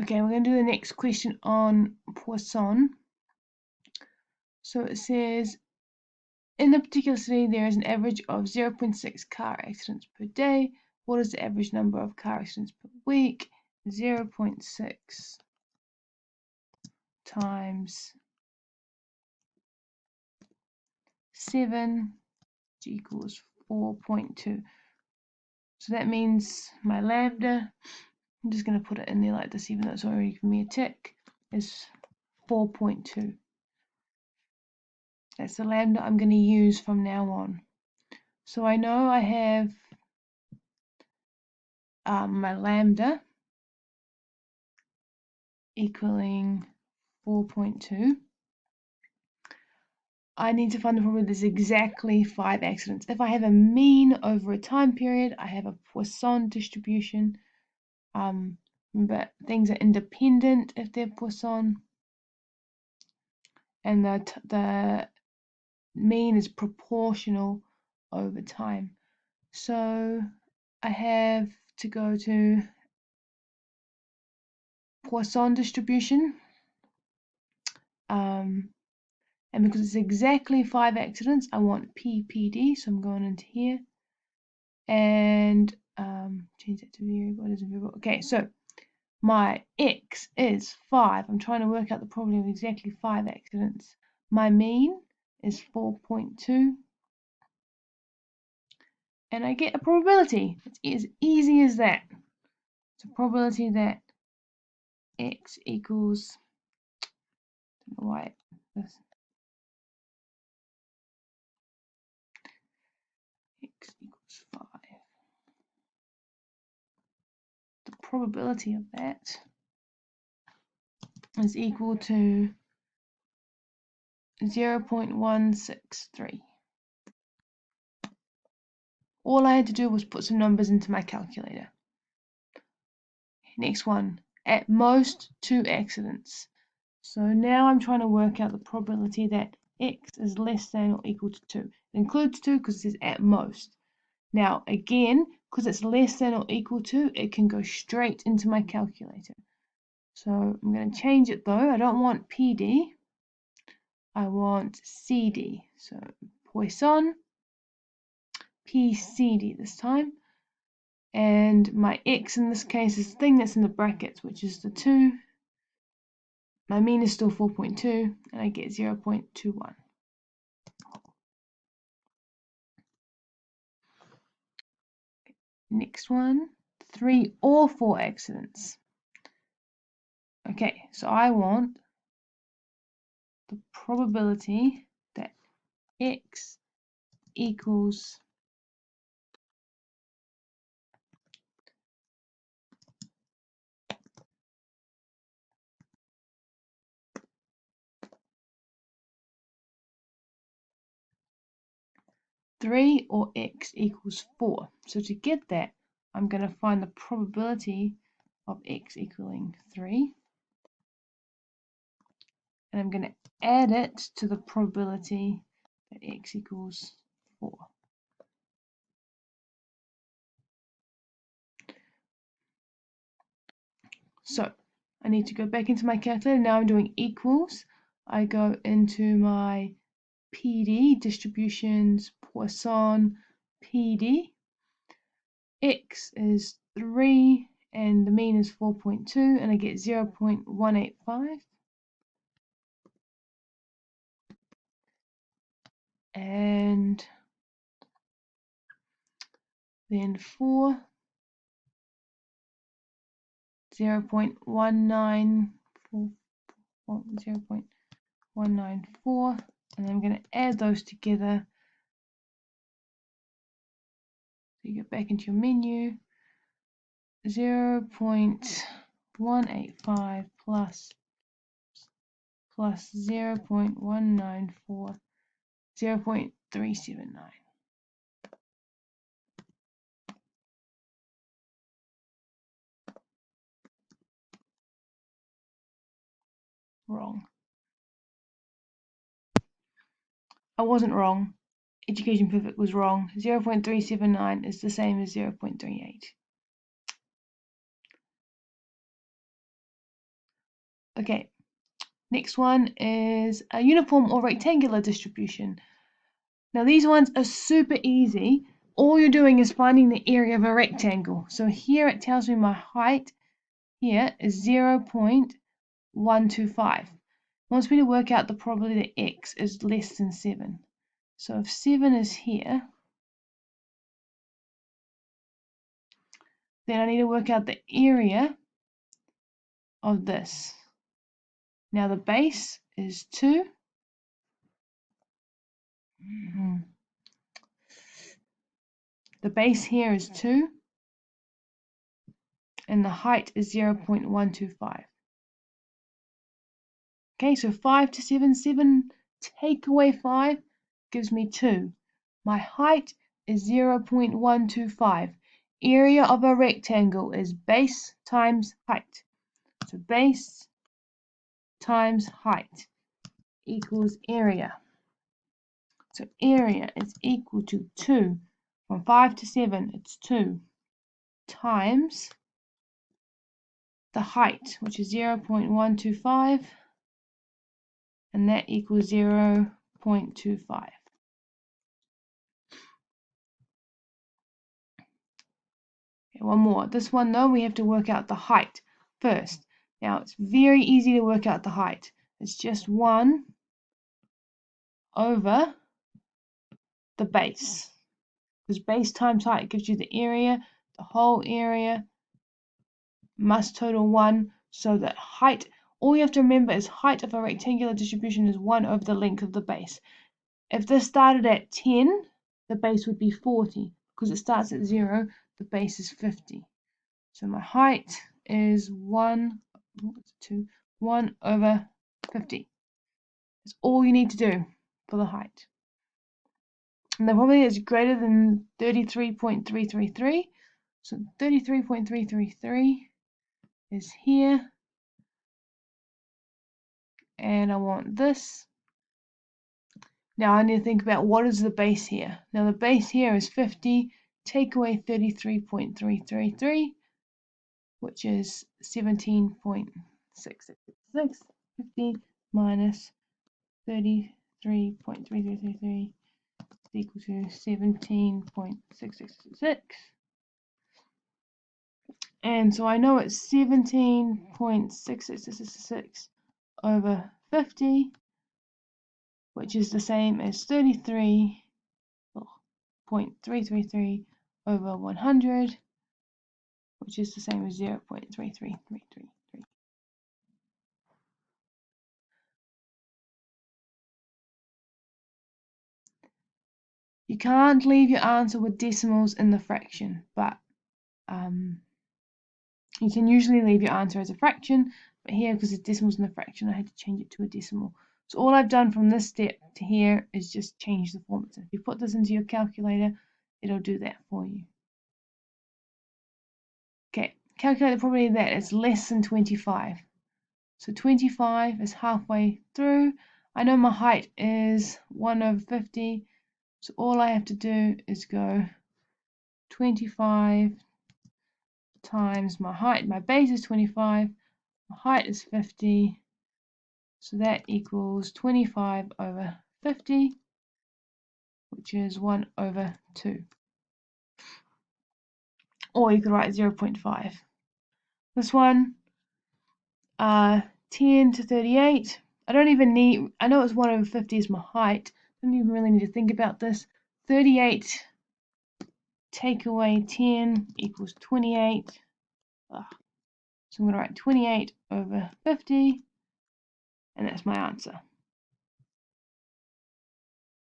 Okay, we're going to do the next question on Poisson. So it says, in a particular city, there is an average of 0.6 car accidents per day. What is the average number of car accidents per week? 0.6 times 7 equals 4.2. So that means my lambda, I'm just going to put it in there like this, even though it's already giving me a tick, is 4.2. That's the lambda I'm going to use from now on. So I know I have my lambda equaling 4.2. I need to find the probability there's exactly 5 accidents. If I have a mean over a time period, I have a Poisson distribution. But things are independent if they're Poisson. And the mean is proportional over time. So I have to go to Poisson distribution. And because it's exactly 5 accidents, I want PPD, so I'm going into here and change that to variable. What is a variable? Okay, so my X is 5. I'm trying to work out the probability of exactly 5 accidents. My mean is 4.2. And I get a probability. It's as easy as that. It's a probability that X equals, I don't know why this, X equals 5. The probability of that is equal to 0.163. All I had to do was put some numbers into my calculator. Next one, at most 2 accidents. So now I'm trying to work out the probability that X is less than or equal to 2. It includes 2 because it says at most. Now again, because it's less than or equal to, it can go straight into my calculator. So I'm going to change it though. I don't want PD. I want CD. So Poisson, PCD this time. And my X in this case is the thing that's in the brackets, which is the 2. My mean is still 4.2, and I get 0.21. Next one, 3 or 4 accidents. Okay, so I want the probability that X equals 3 or X equals 4. So to get that, I'm going to find the probability of X equaling 3. And I'm going to add it to the probability that X equals 4. So I need to go back into my calculator. Now I'm doing equals. I go into my PD, distributions, Poisson, PD. X is 3 and the mean is 4.2 and I get 0.185. And then 4, 0.194, 0.194, and I'm going to add those together. So you get back into your menu, 0.185 plus 0.194, 0.379. Wrong. I wasn't wrong. Education Perfect was wrong. 0.379 is the same as 0.38. Okay, next one is a uniform or rectangular distribution. Now these ones are super easy. All you're doing is finding the area of a rectangle. So here it tells me my height here is 0.125. It wants me to work out the probability that x is less than 7. So if 7 is here, then I need to work out the area of this. Now the base is 2. The base here is 2. And the height is 0.125. Okay, so 5 to 7, 7 take away 5 gives me 2. My height is 0.125. Area of a rectangle is base times height. So base times height equals area. So area is equal to 2. From 5 to 7, it's 2 times the height, which is 0.125. And that equals 0.25. Okay, one more. This one though, we have to work out the height first. Now it's very easy to work out the height. It's just 1 over the base. Because base times height gives you the area. The whole area must total 1. So that height, all you have to remember is height of a rectangular distribution is 1 over the length of the base. If this started at 10, the base would be 40. Because it starts at 0, the base is 50. So my height is 1 over 50. That's all you need to do for the height. And the probability is greater than 33.333. So 33.333 is here. And I want this. Now I need to think about what is the base here. Now the base here is 50. Take away 33.333, which is 17.666. 50 minus 33.3333 is equal to 17.666. And so I know it's 17.6666 over 50, which is the same as 33.333 over 100, which is the same as 0.33333. You can't leave your answer with decimals in the fraction, but you can usually leave your answer as a fraction, but here, because it's decimals in the fraction, I had to change it to a decimal. So all I've done from this step to here is just change the form. So if you put this into your calculator, it'll do that for you. Okay, calculate the probability that it's less than 25. So 25 is halfway through. I know my height is 1 over 50, so all I have to do is go 25 times my height. My base is 25, my height is 50, so that equals 25 over 50, which is 1 over 2. Or you could write 0.5. This one, 10 to 38. I don't even need, I know it's 1 over 50 is my height. I don't even really need to think about this. 38 take away 10 equals 28. So I'm going to write 28 over 50, and that's my answer.